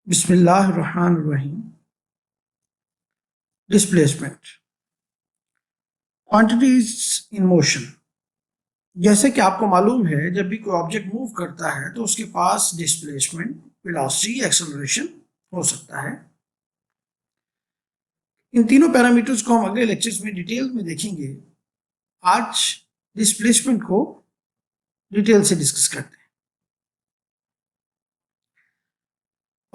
बिस्मिल्लाहिर्रहमानिर्रहीम। Displacement, quantities in motion. जैसे कि आपको मालूम है, जब भी कोई ऑब्जेक्ट मूव करता है तो उसके पास डिस्प्लेसमेंट, वेलोसिटी, एक्सेलरेशन हो सकता है। इन तीनों पैरामीटर्स को हम अगले लेक्चर्स में डिटेल में देखेंगे। आज डिस्प्लेसमेंट को डिटेल से डिस्कस करते हैं।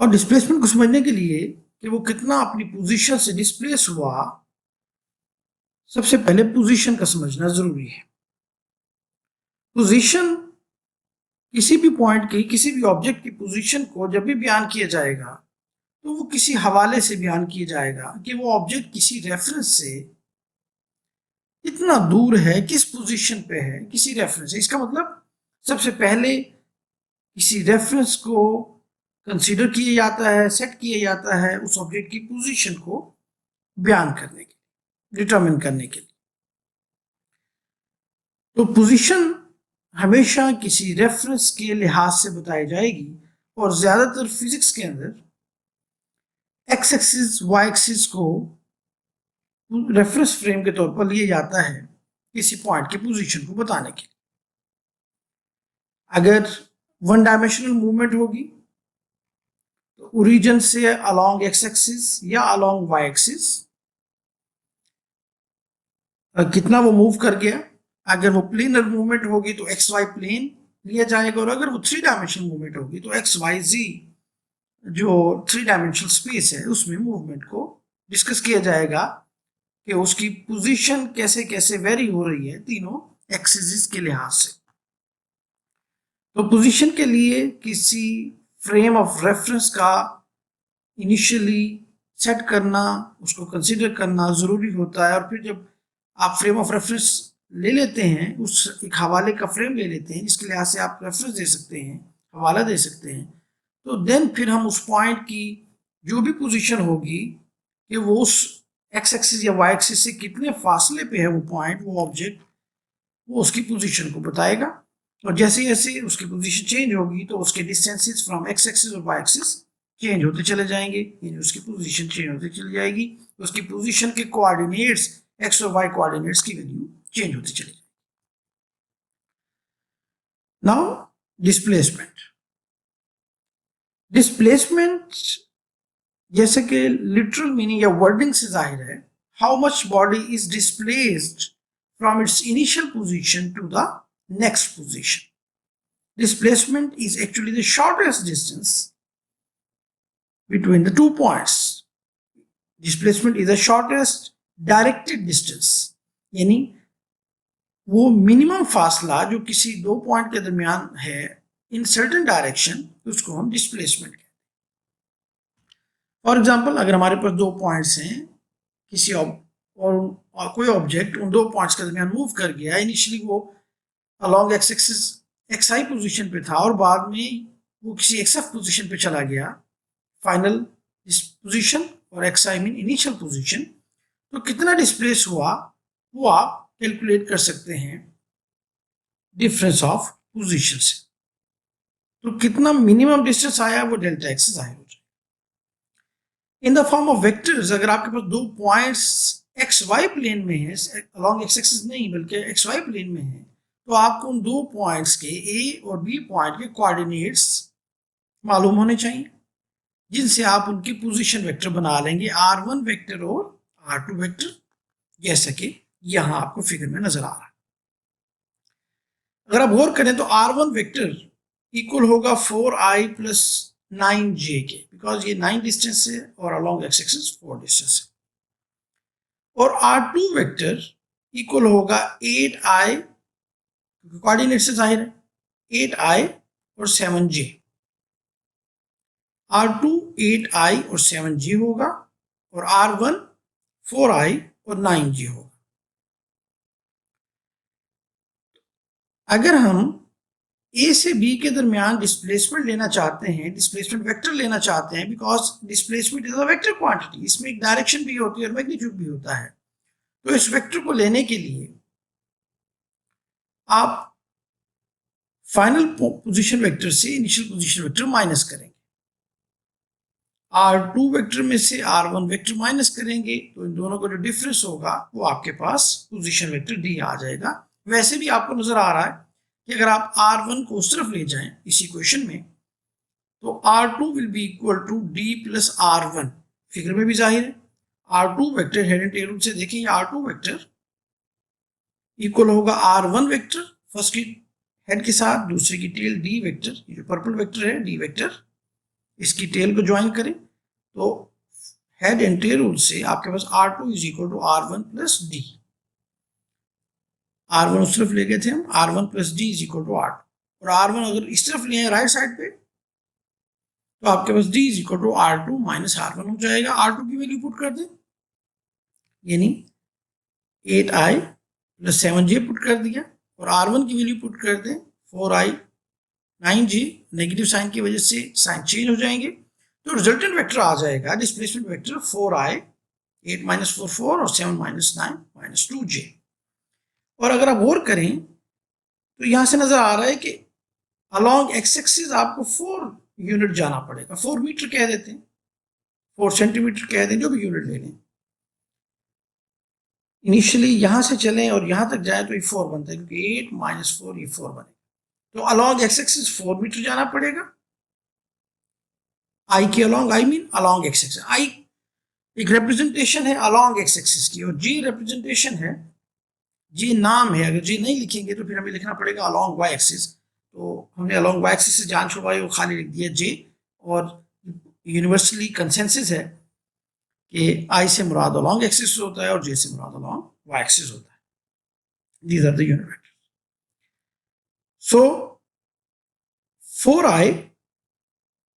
और डिस्प्लेसमेंट को समझने के लिए कि वो कितना अपनी पोजीशन से डिस्प्लेस हुआ, सबसे पहले पोजीशन का समझना जरूरी है। पोजीशन किसी भी पॉइंट की, किसी भी ऑब्जेक्ट की पोजीशन को जब भी बयान किया जाएगा तो वो किसी हवाले से बयान किया जाएगा कि वो ऑब्जेक्ट किसी रेफरेंस से कितना दूर है, किस पोजीशन पे है, किसी रेफरेंस से। इसका मतलब सबसे पहले किसी रेफरेंस को कंसीडर किया जाता है, सेट किया जाता है उस ऑब्जेक्ट की पोजीशन को बयान करने के लिए, डिटरमिन करने के लिए। तो पोजीशन हमेशा किसी रेफरेंस के लिहाज से बताई जाएगी और ज्यादातर फिजिक्स के अंदर एक्स एक्सिस, वाई एक्सिस को रेफरेंस फ्रेम के तौर पर लिया जाता है किसी पॉइंट की पोजीशन को बताने के लिए। अगर वन डायमेंशनल मूवमेंट होगी तो ओरिजिन से अलोंग एक्स एक्सिस या अलोंग वाई एक्सिस कितना वो मूव कर गया। अगर वो प्लेनर मूवमेंट होगी तो एक्स वाई प्लेन लिया जाएगा, और अगर वो थ्री डायमेंशनल मूवमेंट होगी तो एक्स वाई जी जो थ्री डायमेंशनल स्पेस है उसमें मूवमेंट को डिस्कस किया जाएगा कि उसकी पोजीशन कैसे कैसे वेरी हो रही है तीनों एक्सिस के लिहाज से। तो पोजीशन के लिए किसी फ्रेम ऑफ रेफरेंस का इनिशियली सेट करना, उसको कंसीडर करना ज़रूरी होता है। और फिर जब आप फ्रेम ऑफ रेफरेंस ले लेते हैं, उस एक हवाले का फ्रेम ले लेते हैं जिसके लिहाज से आप रेफरेंस दे सकते हैं, हवाला दे सकते हैं, तो देन फिर हम उस पॉइंट की जो भी पोजीशन होगी कि वो उस एक्स एक्सिस या वाई एक्सिस से कितने फासले पे है वो पॉइंट, वो ऑब्जेक्ट, वो उसकी पोजीशन को बताएगा। और जैसे जैसे उसकी पोजीशन चेंज होगी तो उसके डिस्टेंसेस फ्रॉम एक्स एक्सिस और वाई एक्सिस चेंज होते चले जाएंगे, यानी उसकी पोजीशन चेंज होती चली जाएगी। उसकी पोजीशन के कोऑर्डिनेट्स, एक्स और वाई कोऑर्डिनेट्स की वैल्यू चेंज होती चली जाएगी। Now displacement. डिस्प्लेसमेंट जैसे कि लिटरल मीनिंग या वर्डिंग से जाहिर है, how much body is displaced from its initial position to the next position. Displacement is actually the shortest distance between the 2 points. Displacement is the shortest directed distance, यानी वो minimum फासला जो किसी दो पॉइंट के दरमियान है इन सर्टेन डायरेक्शन, उसको हम डिस्प्लेसमेंट कहते हैं। फॉर एग्जांपल, अगर हमारे पास दो पॉइंट्स हैं, किसी और कोई ऑब्जेक्ट उन दो पॉइंट्स के दरमियान मूव कर गया। इनिशियली वो अलोंग एक्स एक्सिस एक्स आई पोजिशन पे था और बाद में वो किसी एक्स एफ पोजिशन पे चला गया, फाइनल पोजिशन और x I mean initial position. तो कितना डिस्प्लेस हुआ वो आप कैलकुलेट कर सकते हैं डिफरेंस ऑफ पोजिशन से। तो कितना मिनिमम डिस्टेंस आया वो डेल्टा एक्स से जाहिर हो जाएगा in the form of vectors. अगर आपके पास दो पॉइंट्स एक्स वाई प्लेन में है, अलोंग एक्स एक्सिस नहीं बल्कि एक्स वाई प्लेन में है, तो आपको उन दो पॉइंट्स के ए और बी पॉइंट के कोऑर्डिनेट्स मालूम होने चाहिए, जिनसे आप उनकी पोजीशन वेक्टर बना लेंगे, r1 वेक्टर और r2 वेक्टर, जैसा कि यहां आपको फिगर में नजर आ रहा है। अगर आप गौर करें तो r1 वेक्टर इक्वल होगा 4i प्लस 9j के, बिकॉज ये 9 डिस्टेंस है और अलोंग एक्स एक्सिस 4 डिस्टेंस है। और r2 वेक्टर इक्वल होगा 8i, कोऑर्डिनेट से जाहिर है, 8i और 7j। r2 8i और 7j होगा और r1 4i और 9j होगा। अगर हम a से b के दरमियान डिस्प्लेसमेंट लेना चाहते हैं, डिस्प्लेसमेंट वेक्टर लेना चाहते हैं, because displacement is a vector quantity, इसमें एक डायरेक्शन भी होती है और मैग्नीट्यूड भी होता है। तो इस वेक्टर को लेने के लिए आप फाइनल पोजीशन वेक्टर से इनिशियल पोजीशन वेक्टर माइनस करेंगे। R2 वेक्टर में से R1 वेक्टर माइनस करेंगे तो इन दोनों का जो डिफरेंस होगा वो आपके पास पोजीशन वेक्टर D आ जाएगा। वैसे भी आपको नजर आ रहा है कि अगर आप R1 को उस तरफ ले जाएं इस इक्वेशन में तो R2 will be equal to D plus R1, figure में भी जाहिर है। R2 vector head and tail rule से देखें, R2 वेक्टर इक्वल होगा R1 वेक्टर फर्स्ट की हेड के साथ, दूसरे की टेल D वेक्टर, ये जो पर्पल वेक्टर है D वेक्टर, इसकी टेल को ज्वाइन करें तो हेड एंड टेल रूल से आपके पास R2 is equal to R1 plus D। R1 उस तरफ ले गए थे हम, R1 plus D is equal to R2, और R1 अगर इस तरफ ले आए राइट साइड पे तो आपके पास D is equal to R2 minus R1 हो जाएगा। R2 की वैल्यू पुट कर दें, यानी 8i प्लस 7j पुट कर दिया, और R1 की वैल्यू पुट कर दें 4i 9j, नेगेटिव साइन की वजह से साइन चेंज हो जाएंगे, तो रिजल्टेंट वेक्टर आ जाएगा डिस्प्लेसमेंट वेक्टर 4i 8 माइनस 4 4 और 7 माइनस 9 माइनस 2j। और अगर आप और करें तो यहां से नजर आ रहा है कि अलोंग एक्स एक्सिस आपको 4 यूनिट जाना पड़ेगा, 4 मीटर कह देते हैं, 4 सेंटीमीटर कह दें, जो भी यूनिट ले लें। इनिशियली यहां से चलें और यहां तक जाए तो ये 4 बनता है, क्योंकि 8 माइनस 4 ये 4 बनेगा। तो अलोंग एक्स एक्सिस 4 मीटर जाना पड़ेगा, आई के along, I mean along x axis. I एक रिप्रेजेंटेशन है अलोंग एक्स एक्सिस की, और जी रिप्रेजेंटेशन है, जी नाम है। अगर जी नहीं लिखेंगे तो फिर हमें लिखना पड़ेगा अलोंग वाई एक्सिस, तो हमने अलोंग वाई एक्सिस से जान छुड़वाई वो खाली लिख दिया जे, और यूनिवर्सली कंसेंसस है कि आई से मुराद अलोंग एक्सिस होता है और जे से मुराद अलोंग वाई एक्सिस होता है। These are the unit vectors. So 4i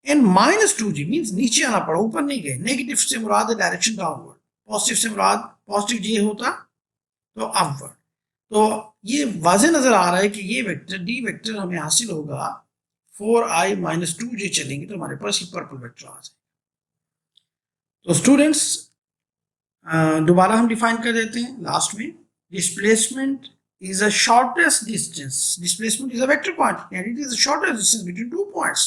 and minus 2j means नीचे आना पड़ा, ऊपर नहीं गए। नेगेटिव से मुराद है डायरेक्शन डाउनवर्ड, पॉजिटिव से मुराद पॉजिटिव जे होता तो अपवर्ड। तो ये वाज़ेह नजर आ रहा है कि ये वेक्टर डी वेक्टर हमें हासिल होगा 4i माइनस 2j चलेंगे तो हमारे पास ये पर्पल वेक्टर आ जाएगा। तो स्टूडेंट्स दोबारा हम डिफाइन कर देते हैं लास्ट में, displacement is a shortest distance. Displacement is a vector quantity and it is the shortest distance between 2 points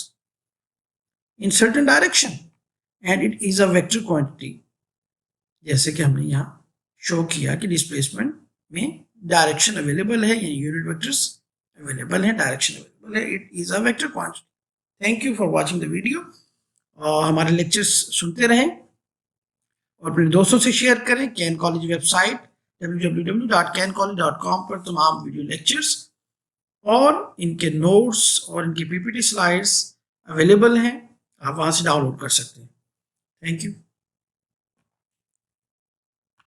in certain direction and it is a vector quantity. जैसे कि हमने यहाँ शो किया कि डिस्प्लेसमेंट में डायरेक्शन अवेलेबल है, यानी unit vectors available है, डायरेक्शन अवेलेबल है, it is a vector quantity. Thank you for watching the video. हमारे लेक्चर्स सुनते रहें और अपने दोस्तों से शेयर करें। कैन कॉलेज वेबसाइट www.cancollege.com पर तमाम वीडियो लेक्चर्स और इनके नोट्स और इनकी पीपीटी स्लाइड्स अवेलेबल हैं, आप वहाँ से डाउनलोड कर सकते हैं। Thank you.